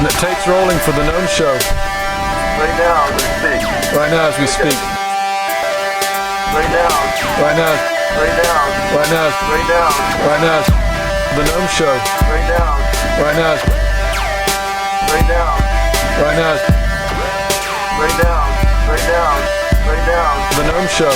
Tapes rolling for the Gnome Show. Right now, as we speak. Right now, as we speak. Right now. Right now. Right now. Right now. Right now. Right now. The Gnome Show. Right now. Right now. Right now. Right now. Right now. Right now. Right now. The Gnome Show.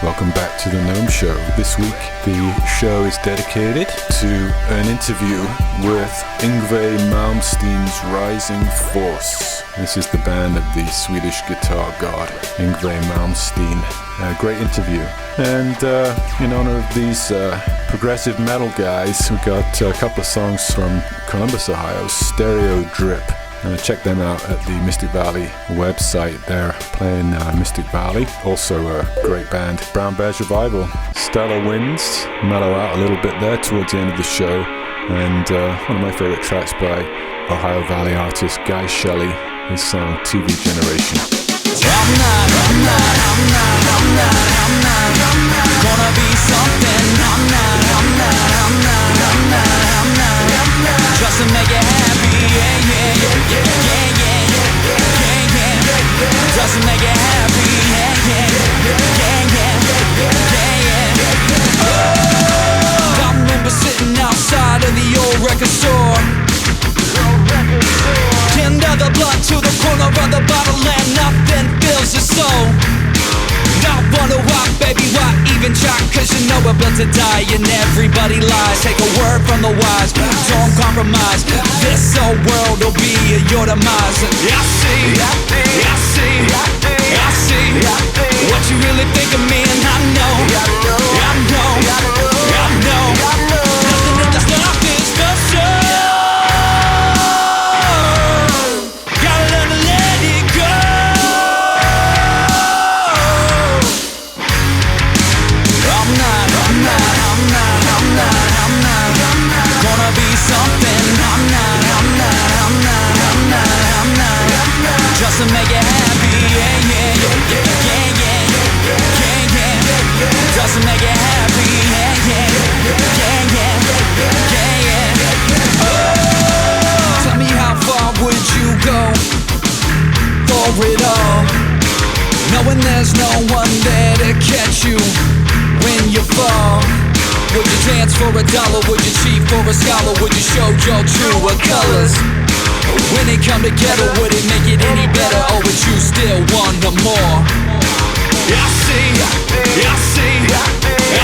Welcome back to the Gnome Show. This week the show is dedicated to an interview with Yngwie Malmsteen's Rising Force. This is the band of the Swedish guitar god Yngwie Malmsteen. A great interview. And in honor of these progressive metal guys, we got a couple of songs from Columbus, Ohio, Stereodrip. Check them out at the Mystic Valley website. They're playing Mystic Valley. Also a great band, Brown Bears Revival. Stellar Winds, mellow out a little bit there towards the end of the show. And one of my favorite tracks by Ohio Valley artist Guy Shelley, his song TV Generation. I'm not gonna be something. I'm not just to make it happy. Just to make it happy. Oh, I remember sitting outside of the old record store. Pinned the blood to the corner of the bottle and nothing fills your soul. I wonder why, baby, why even try? Cause you know we're built to die and everybody lies. Take a word from the wise, don't compromise. This whole world will be your demise. I see what you really think of me, and I know nothing in this life is for sure. Gonna be something. I'm not just to make it happy. Just to make it happy. Oh, tell me how far would you go for it all, knowing there's no one there to catch you when you fall? Would you dance for $1? Would you cheat for a scholar? Would you show your true colors? When they come together, would it make it any better? Or would you still want the more? I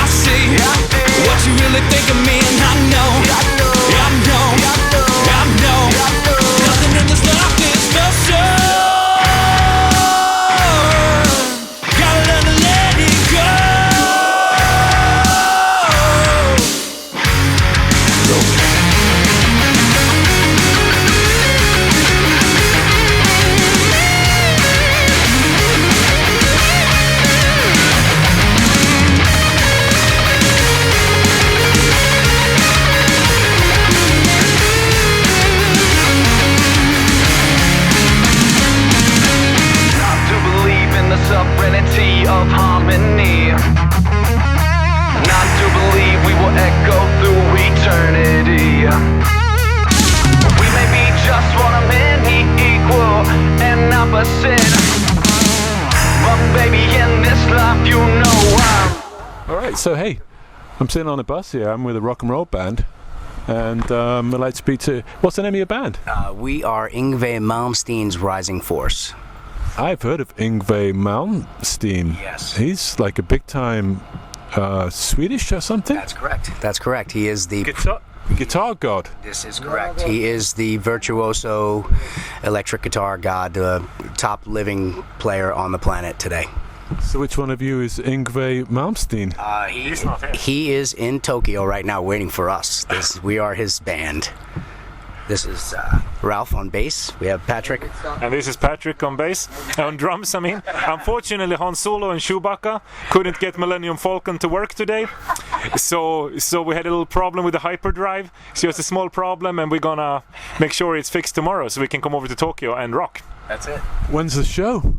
see what you really think of me, and I know nothing in this life is for sure. Gotta learn to let it go. Serenity of harmony, not to believe we will echo through eternity. We may be just one of many, equal and opposite, but baby, in this life you know I'm. Alright, so hey, I'm sitting on a bus here. I'm with a rock and roll band. And I'd like to speak to... What's the name of your band? We are Yngwie Malmsteen's Rising Force. I've heard of Yngwie Malmsteen. Yes. He's like a big-time Swedish or something? That's correct. He is the... Guitar god. This is correct. He is the virtuoso electric guitar god, top living player on the planet today. So which one of you is Yngwie Malmsteen? He is in Tokyo right now waiting for us. We are his band. This is Ralph on bass. We have Patrick. And this is Patrick on bass. On drums, I mean. Unfortunately, Han Solo and Chewbacca couldn't get Millennium Falcon to work today. So we had a little problem with the hyperdrive. It's just a small problem, and we're gonna make sure it's fixed tomorrow so we can come over to Tokyo and rock. That's it. When's the show?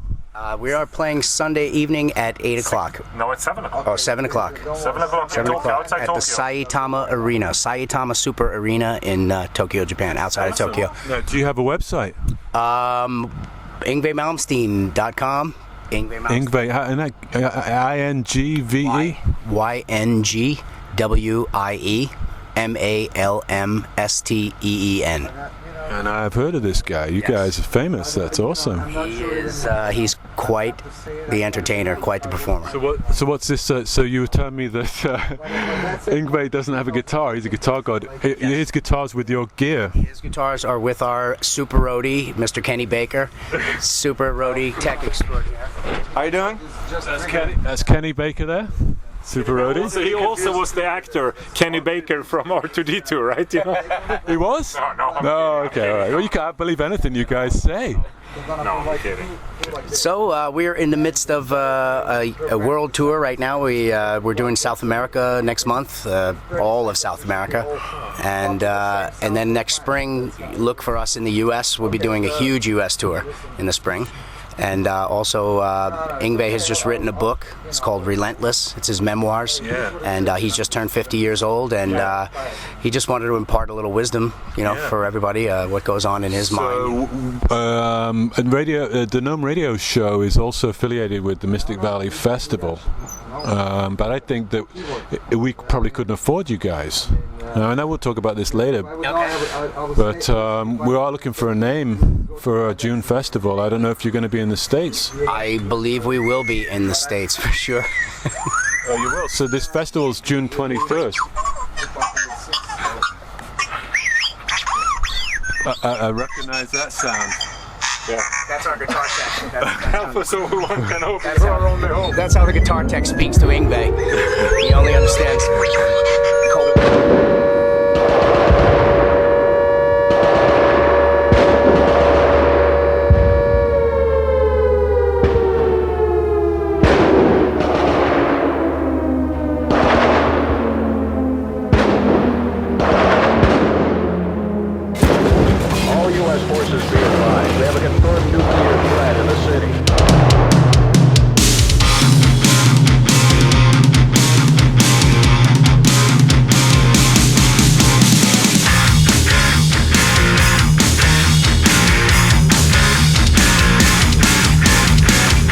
We are playing Sunday evening at 8 o'clock. No, it's 7 o'clock. Oh, 7 o'clock. 7 o'clock. 7 Tokyo, o'clock outside at Tokyo. the Saitama Arena, Saitama Super Arena in Tokyo, Japan, outside of Tokyo. Now, do you have a website? YngwieMalmsteen.com. Yngwie Malmsteen. Yngwie, I-N-G-V-E? YNGWIEMALMSTEEN. And I've heard of this guy. You guys are famous. That's awesome. He's quite the entertainer, quite the performer. So what's this? So you were telling me that Yngwie doesn't have a guitar. He's a guitar god. His guitar's with your gear. His guitars are with our super roadie, Mr. Kenny Baker, super roadie tech extraordinaire. How you doing? That's Kenny Baker there. Super roadie. So he also was the actor Kenny Baker from R2D2, right? You know? He was? No, okay, all right. Well, you can't believe anything you guys say. No, I'm kidding. So we're in the midst of a world tour right now. We're doing South America next month, all of South America, and then next spring, look for us in the U.S. We'll be doing a huge U.S. tour in the spring. And also, Yngwie has just written a book. It's called Relentless. It's his memoirs. Yeah. And he's just turned 50 years old, and he just wanted to impart a little wisdom, for everybody, what goes on in his mind. And the Gnome Radio Show is also affiliated with the Mystic Valley Festival. But I think that we probably couldn't afford you guys. I know we'll talk about this later. But we are looking for a name for our June festival. I don't know if you're going to be in the States. I believe we will be in the States for sure. Oh, you will? So this festival is June 21st. I recognize that sound. Yeah. That's our guitar tech. Help us over one can open our only hope. That's how the guitar tech speaks to Yngwie. He only understands cold. All U.S. forces be advised. We have a confirmed nuclear threat in the city.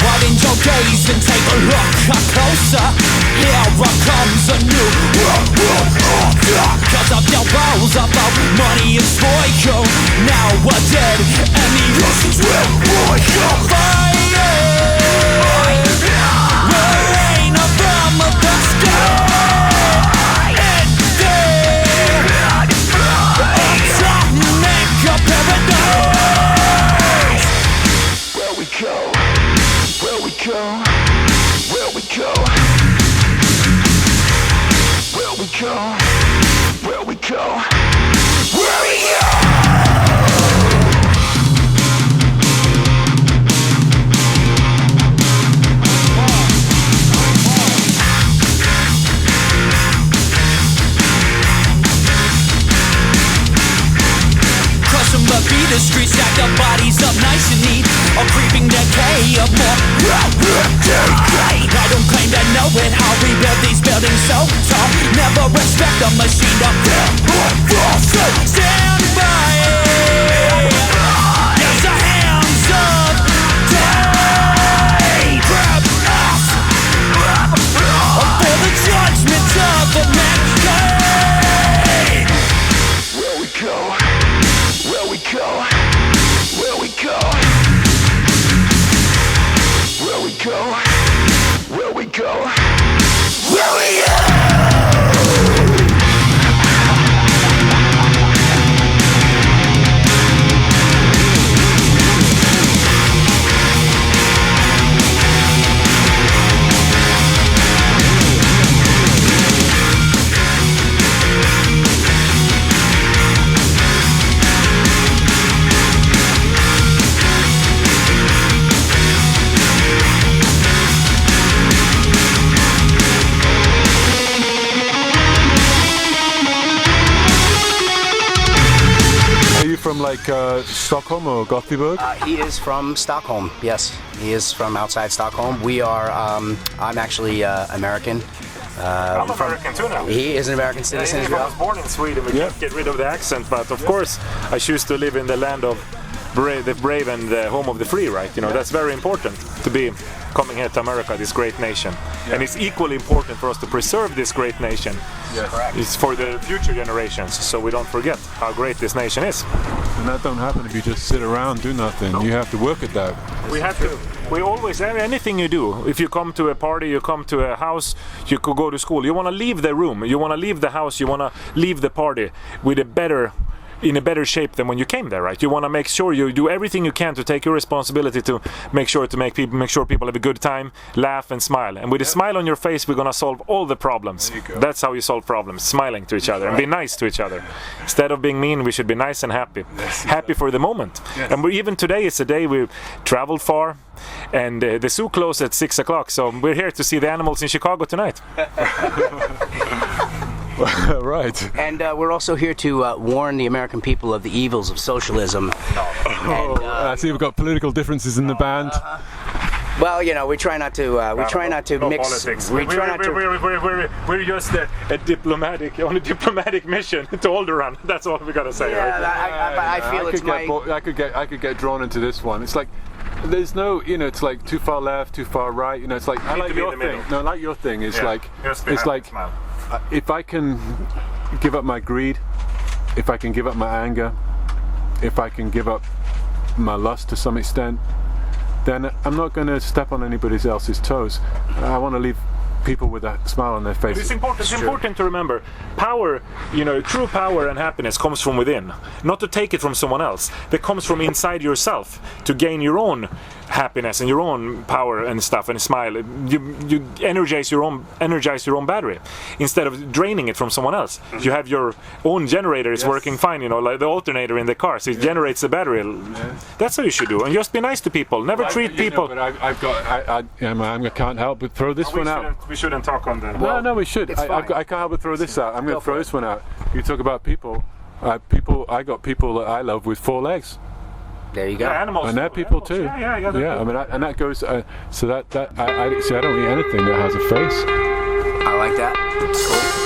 Widen your gaze and take a look closer. Here comes a new world order. Cause of your woes about money and spoil. Now we're dead and the oceans will boil. Fire! Rain from the sky. And there atomic paradise. Where we go, where we go, where we go, where we go, where we go, where we go. Crushing the beat, the streets stack the bodies up nice and neat. A creeping decay of more decay. I don't claim to know it, how we build these buildings so tall. Never respect the machine to build or fall. So stand by it. Yes, the hands of day. Grab us for the judgment of the mankind. Where we go, where we go, where we go, where we go, where we go, where we go. like Stockholm or Gothenburg? He is from Stockholm. Yes, he is from outside Stockholm. We are. I'm actually American. I'm American too now. He is an American citizen as I well. was born in Sweden. We can't get rid of the accent, but of course, I choose to live in the land of the brave and the home of the free, right? You know, that's very important to be coming here to America, this great nation. And it's equally important for us to preserve this great nation. Yes. It's for the future generations, so we don't forget how great this nation is. And that don't happen if you just sit around, do nothing. You have to work at that. We have to. We always, anything you do, if you come to a party, you come to a house, you could go to school, you want to leave the room, you want to leave the house, you want to leave the party with in a better shape than when you came there, right? You want to make sure you do everything you can to take your responsibility to make sure people have a good time, laugh and smile. And with a smile on your face, we're gonna solve all the problems. There you go. That's how you solve problems, smiling to each other and be nice to each other. Instead of being mean, we should be nice and happy. Happy for the moment. Yes. And even today is a day we traveled far, and the zoo closed at 6 o'clock, so we're here to see the animals in Chicago tonight. Right. And we're also here to warn the American people of the evils of socialism. I see we've got political differences in the band. Well, you know, we try not to. No mix. politics. We try not to. We're just a diplomatic mission to Alderaan. That's all we gotta say. Yeah, Right? I feel it's my. I could get drawn into this one. It's like there's no, you know, it's like too far left, too far right. You know, it's like I Need like to be your in the thing. middle. No, I like your thing. It's Yeah. like Just be it's happy, like smile. if I can give up my greed, if I can give up my anger, if I can give up my lust to some extent, then I'm not going to step on anybody else's toes. I want to leave people with a smile on their face. It's important to remember, power, you know, true power and happiness comes from within, not to take it from someone else. That comes from inside yourself to gain your own happiness and your own power and stuff and smile. You energize your own battery instead of draining it from someone else. You have your own generator, it's working fine, you know, like the alternator in the car, so it generates the battery. That's how you should do, and just be nice to people. Never treat people. But I can't help but throw this one out. We shouldn't talk on that. No, we should. it's fine. I can't help but throw this out. I'm going to throw this one out. You talk about people. I got people that I love with 4 legs. There you go. Yeah, animals. And they're people Animals, too. Yeah. Yeah, I mean, and that goes. So that I see. I don't eat anything that has a face. I like that. It's cool.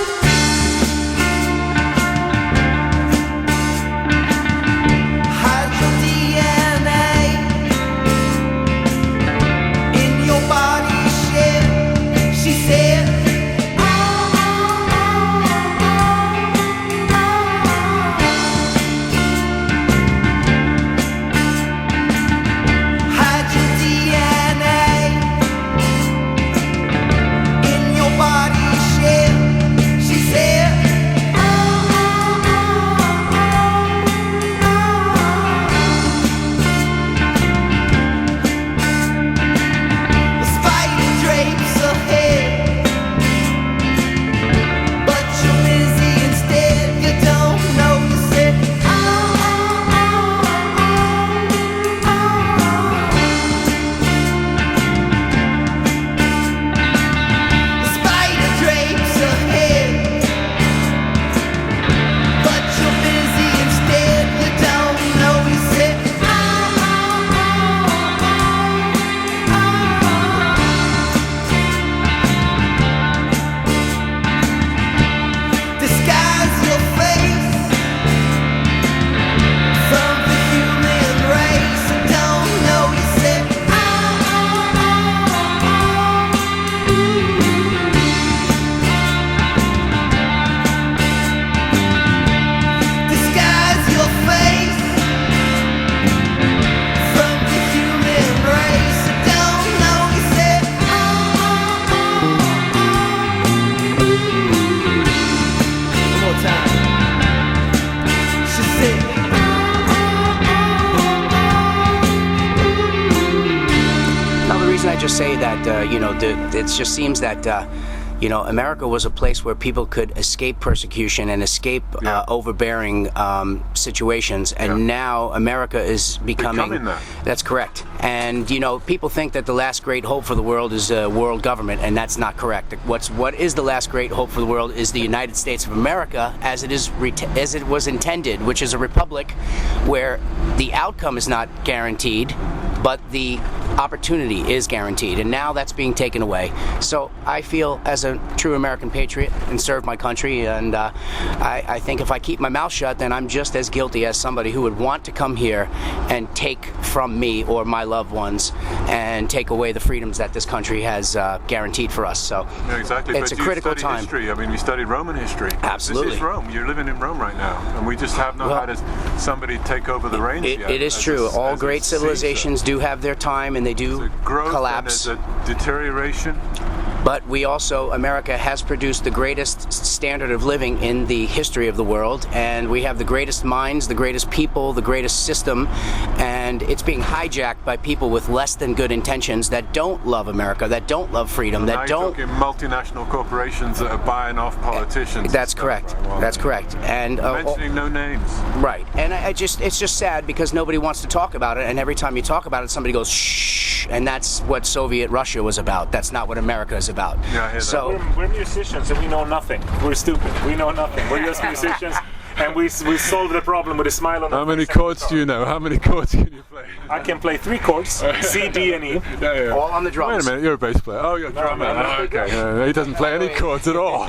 Hide your DNA in your body shape, she said. Hide your DNA in your body shape, she said. The spider drapes ahead, but you're busy instead. You don't notice it. The spider drapes ahead, but you're busy instead. You don't notice it. Disguise your face from the human race. Don't notice it. Disguise your face from the human race. Don't notice it. One more time. She said. Now, the reason I just say that, you know, it just seems that, America was a place where people could escape persecution and escape overbearing situations, and now America is becoming that. That's correct. And people think that the last great hope for the world is world government, and that's not correct. What is the last great hope for the world is the United States of America as it was intended, which is a republic where the outcome is not guaranteed, but the opportunity is guaranteed, and now that's being taken away. So I feel, as a true American patriot, and serve my country, and I think if I keep my mouth shut, then I'm just as guilty as somebody who would want to come here and take from me or my loved ones and take away the freedoms that this country has guaranteed for us. So Yeah, exactly. it's But a critical you studied time. history. I mean, we studied Roman history. Absolutely. This is Rome. You're living in Rome right now, and we just have not had somebody take over the reins yet. It is true. All great civilizations do have their time, and they do growth collapse. and there's a deterioration. But we also, America has produced the greatest standard of living in the history of the world, and we have the greatest minds, the greatest people, the greatest system, and it's being hijacked by people with less than good intentions that don't love America, that don't love freedom, Now that you're don't. talking multinational corporations that are buying off politicians. That's correct. Right, well, That's correct. And mentioning no names. right. And it's just sad because nobody wants to talk about it, and every time you talk about it, somebody goes shh, and that's what Soviet Russia was about. That's not what America is about. Yeah, I hear that. So We're musicians and we know nothing. We're stupid. We know nothing. We're just musicians, and we solve the problem with a smile on our How many face and chords do you know? How many chords can you play? I can play 3 chords, C, D, and E. Yeah. all on the Wait drums. a minute, you're a bass player. Oh, you're a drummer. no, Okay. He doesn't play any chords at all.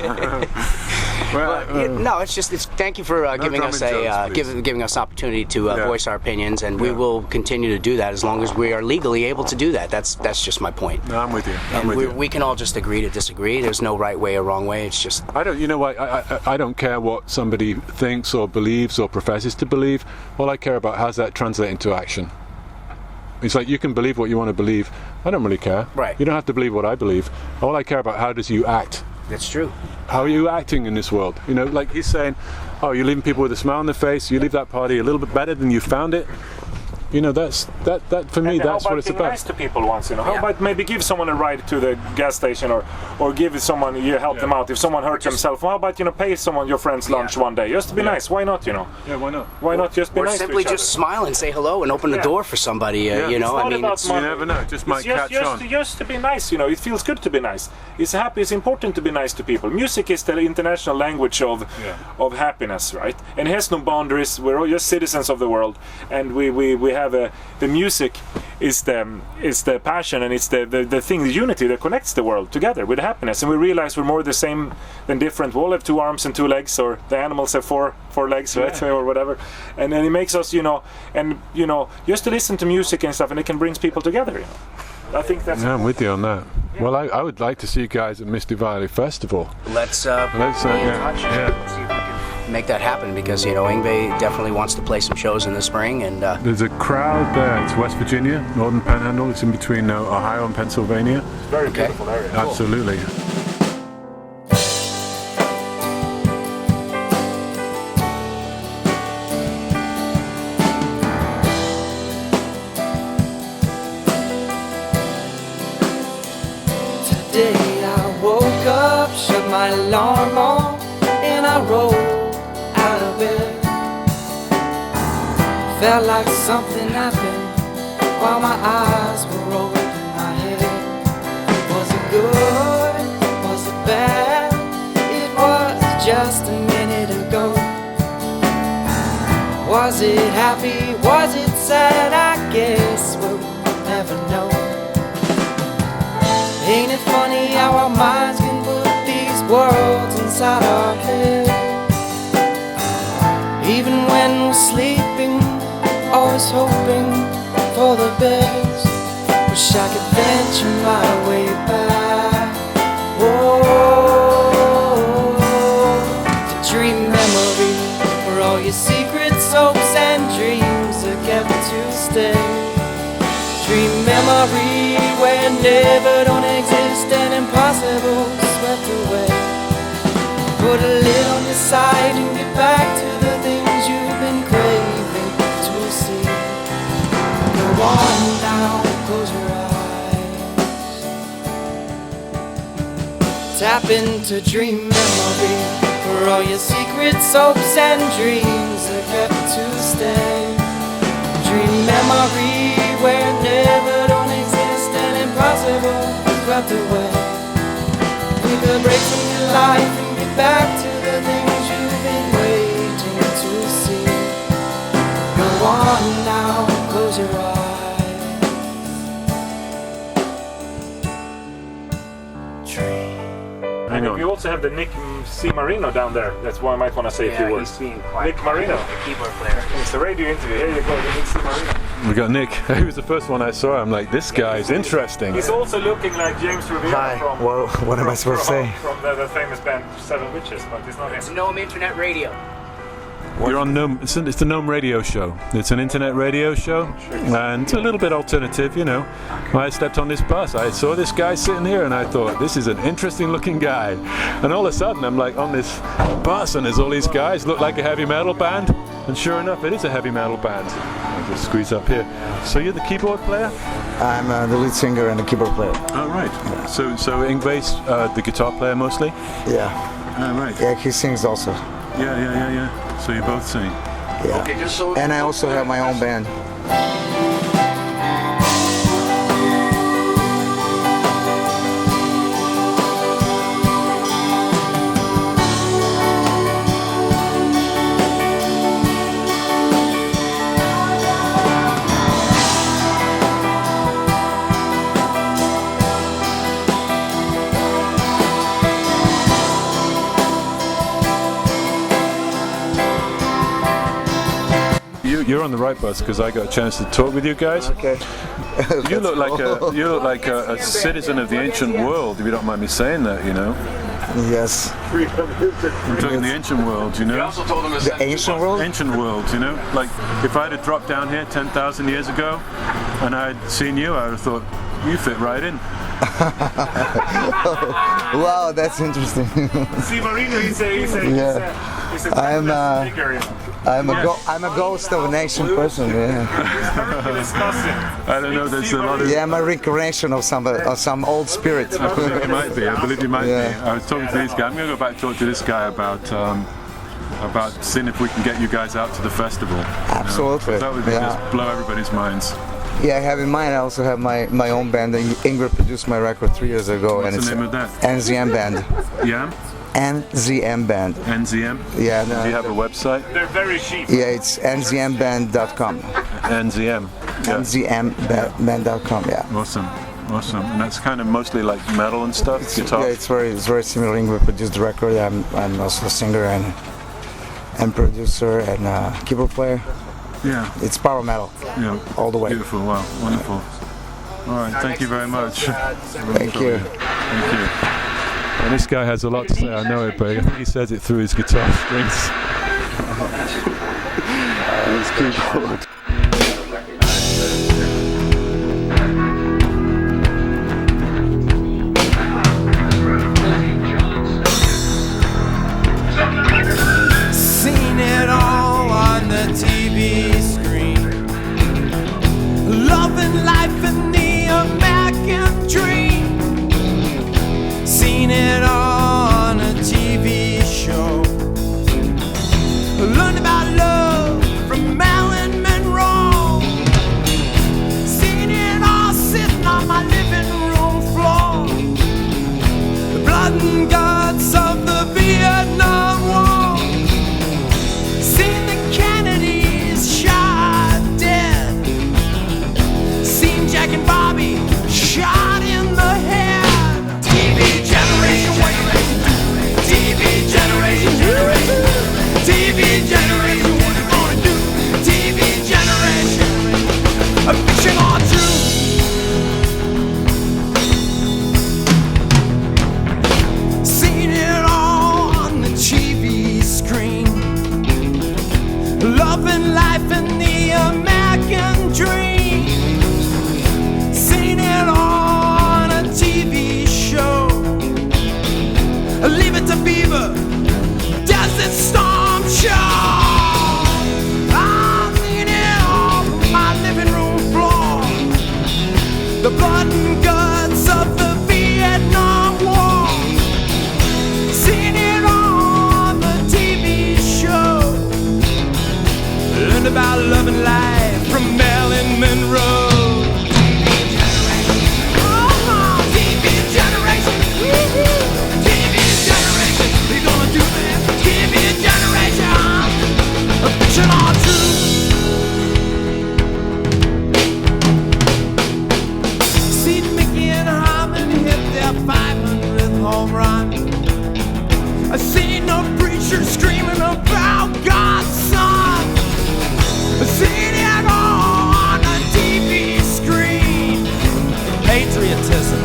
No, it's thank you for giving us drumming jokes, please. giving us an opportunity to voice our opinions, and we will continue to do that as long as we are legally able to do that. That's just my point. No, I'm with you. And we can all just agree to disagree. There's no right way or wrong way. It's just I don't. You know what? I don't care what somebody thinks or believes or professes to believe. All I care about how's that translate into action. It's like you can believe what you want to believe. I don't really care. Right. You don't have to believe what I believe. All I care about how does you act. that's true. How are you acting in this world? You know, like he's saying, oh, you're leaving people with a smile on their face. You leave that party a little bit better than you found it. You know, that for me, that's what it's How about being about. nice to people once, How about maybe give someone a ride to the gas station, or give someone, you help them out if someone hurts themselves. How about, pay someone your friend's lunch one day, just to be nice? Why not, Yeah, why not? Why not just be Or nice simply to each just smile and say hello and open the door for somebody. It's not about it's money. You never know. Just might It's catch on. just to be nice, It feels good to be nice. It's important to be nice to people. Music is the international language of happiness, right? And it has no boundaries. We're all just citizens of the world, and we have the music is the passion, and it's the thing, the unity that connects the world together with happiness. And we realize we're more the same than different. We all have 2 arms and 2 legs, or the animals have four legs, right? Or whatever. And then it makes us, just to listen to music and stuff, and it can bring people together. I think that's. Yeah, I'm with you on that. Well, I would like to see you guys at Misty Valley Festival. Let's be in touch. Let's see if we can make that happen, because Yngwie definitely wants to play some shows in the spring, and There's a crowd there. It's West Virginia, Northern Panhandle. It's in between Ohio and Pennsylvania. Very beautiful area. Absolutely. Today I woke up, shut my alarm on, and I rolled out of bed. Felt like something happened while my eyes were rolled in my head. Was it good? Was it bad? It was just a minute ago. Was it happy? Was it sad? I guess we'll never know. Ain't it funny how our minds can put these worlds inside our head? Even when we're sleeping, always hoping for the best. Wish I could venture my way back. Whoa, to dream memory, where all your secrets, hopes and dreams are kept to stay. Dream memory where never don't exist and impossible swept away. Put a lid on your side and get back to the things you've been craving to see. Go on now, close your eyes. Tap into dream memory for all your secrets, hopes, and dreams are kept to stay. Dream memory where never don't exist and impossible is swept away. Take a break from your life and get back to the things you've been waiting to see. Go on now, close your eyes. And we also have the Nick C. Marino down there. That's why I might want to say a few words. Nick Marino, the keyboard player. It's a radio interview. Here you go, the Nick C. Marino. We got Nick. He was the first one I saw. I'm like, this guy's interesting. He's also looking like James Revere Hi. from. Well, what am I supposed to say? From the famous band Seven Witches, but it's not him. Gnome Internet Radio. You're on Gnome. It's the Gnome radio show. It's an internet radio show, and it's a little bit alternative, you know. I stepped on this bus. I saw this guy sitting here, and I thought, this is an interesting-looking guy. And all of a sudden, I'm like on this bus, and there's all these guys look like a heavy metal band, and sure enough, it is a heavy metal band. I'll just squeeze up here. So you're the keyboard player? I'm the lead singer and the keyboard player. Oh right. So Yngwie's the guitar player mostly? Yeah. Oh right. Yeah, he sings also. Yeah. So you both sing? Yeah. Okay, just so And I also have my own band. You're on the right bus because I got a chance to talk with you guys. Okay. You look like a citizen of the ancient world, if you don't mind me saying that, you know. Yes. We're talking the ancient world, you know. The ancient world? Ancient world, you know. Like if I'd have dropped down here 10,000 years ago and I'd seen you, I would have thought you fit right in. Wow, that's interesting. See, Marino, he's a I'm a ghost of an ancient person. Yeah. I don't know. There's a lot of. Yeah, I'm a reincarnation of some old spirit. I believe you might be. I believe you might Yeah. be. I was talking to this guy. I'm going to go back and talk to this guy about seeing if we can get you guys out to the festival. Absolutely. You know? That would just blow everybody's minds. Yeah, I have in mind. I also have my own band. Yngwie produced my record 3 years ago, What's and the it's name of that? NZM Band. Yeah. NZM Band. NZM. Yeah. Do you have a website? They're very cheap. Yeah, it's nzmband.com. NZM. Yeah. nzmband.com. Yeah. Awesome. And that's kind of mostly like metal and stuff. Guitar. Yeah, it's very similar. Yngwie produced the record. I'm also a singer and producer and keyboard player. Yeah. It's power metal. Yeah. All the way. Beautiful. Wow. Wonderful. All right. Thank you very much. Thank you. Thank you. And this guy has a lot to say. I know it, but I think he says it through his guitar strings. His keyboard. Seen it all on the TV screen. Loving life in the American dream. Seen it all on a TV show. Learned about love from Marilyn Monroe.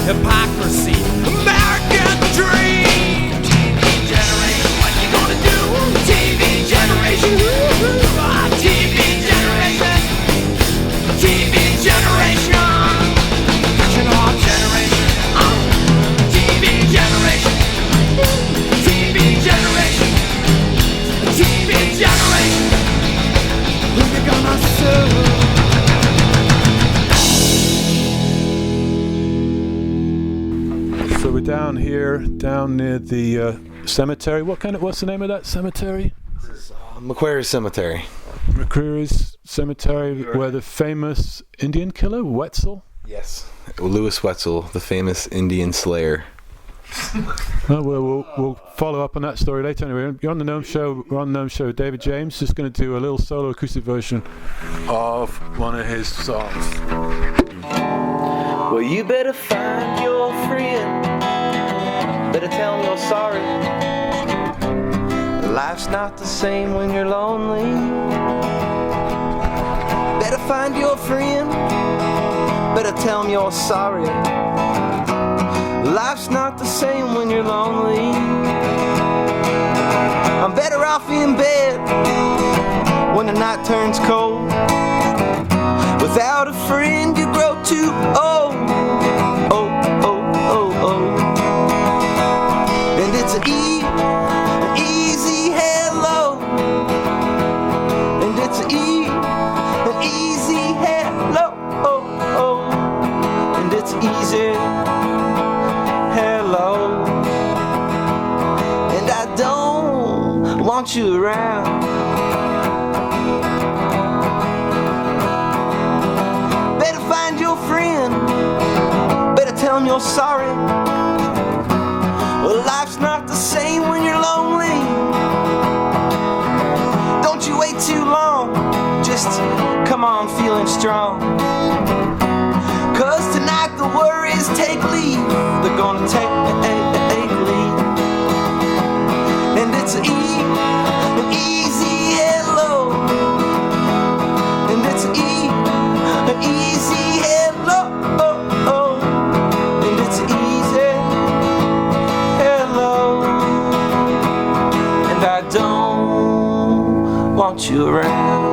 hypocrisy, American dream. TV generation, what you gonna do? TV generation, TV generation, TV generation, fictional generation, TV generation, TV generation, TV generation. Who you gonna sue? So we're down here, down near the cemetery. What's the name of that cemetery? Macquarie Cemetery. McCreary's Cemetery, where the famous Indian killer, Wetzel? Yes. Louis Wetzel, the famous Indian slayer. We'll follow up on that story later. Anyway, you're on the Gnome Show. We're on the Gnome Show. David James is going to do a little solo acoustic version of one of his songs. Well, you better find your friend. Better tell him you're sorry. Life's not the same when you're lonely. Better find your friend. Better tell him you're sorry. Life's not the same when you're lonely. I'm better off in bed when the night turns cold. Without a friend you grow too old. Oh, oh, oh, oh. And it's an easy hello. And it's an easy hello. Oh, oh. And it's easy hello. And I don't want you around. Better find your friend. Better tell him you're sorry. Well, life's not the same when you're lonely. Don't you wait too long. Just come on feeling strong. 'Cause tonight the worries take leave. They're gonna take leave. And it's an easy hello. And it's an easy hello. Oh, oh. And it's easy hello. And I don't want you around.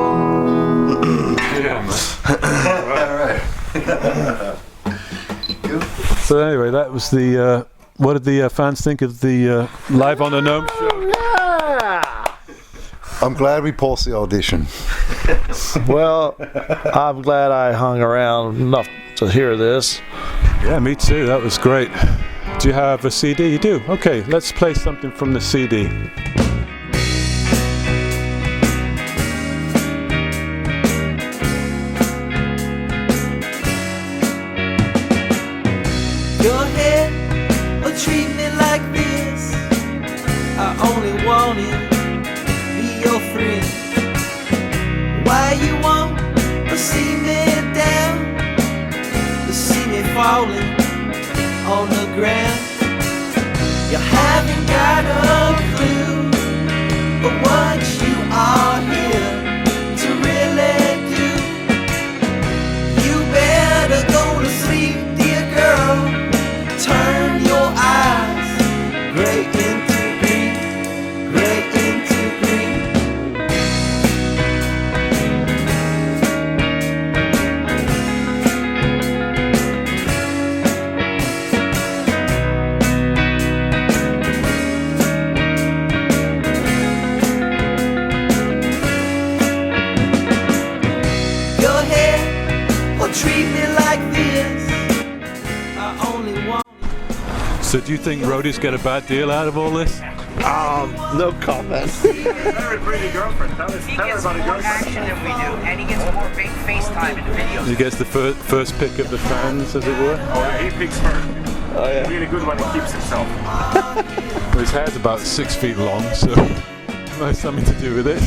So anyway, that was the. What did the fans think of the live on the Gnome Show? I'm glad we paused the audition. Well, I'm glad I hung around enough to hear this. Yeah, me too. That was great. Do you have a CD? You do? Okay, let's play something from the CD. Go ahead or treat me like this. I only wanted be your friend. Why you want to see me down, to see me falling on the ground? You haven't got a clue but what you are here to really do. You better go to sleep, dear girl. Turn your eyes gray into green, gray into green. Go ahead or treat me like this. I only want. So do you think roadies get a bad deal out of all this? No comment. Very pretty girlfriend. Tell us about a girlfriend. Action than we do, and he gets more FaceTime in the videos. He gets the first pick of the fans, as it were. Oh, he picks her. Oh, yeah. Really good when he keeps himself. Well, his hair's about 6 feet long, so it might have something to do with it.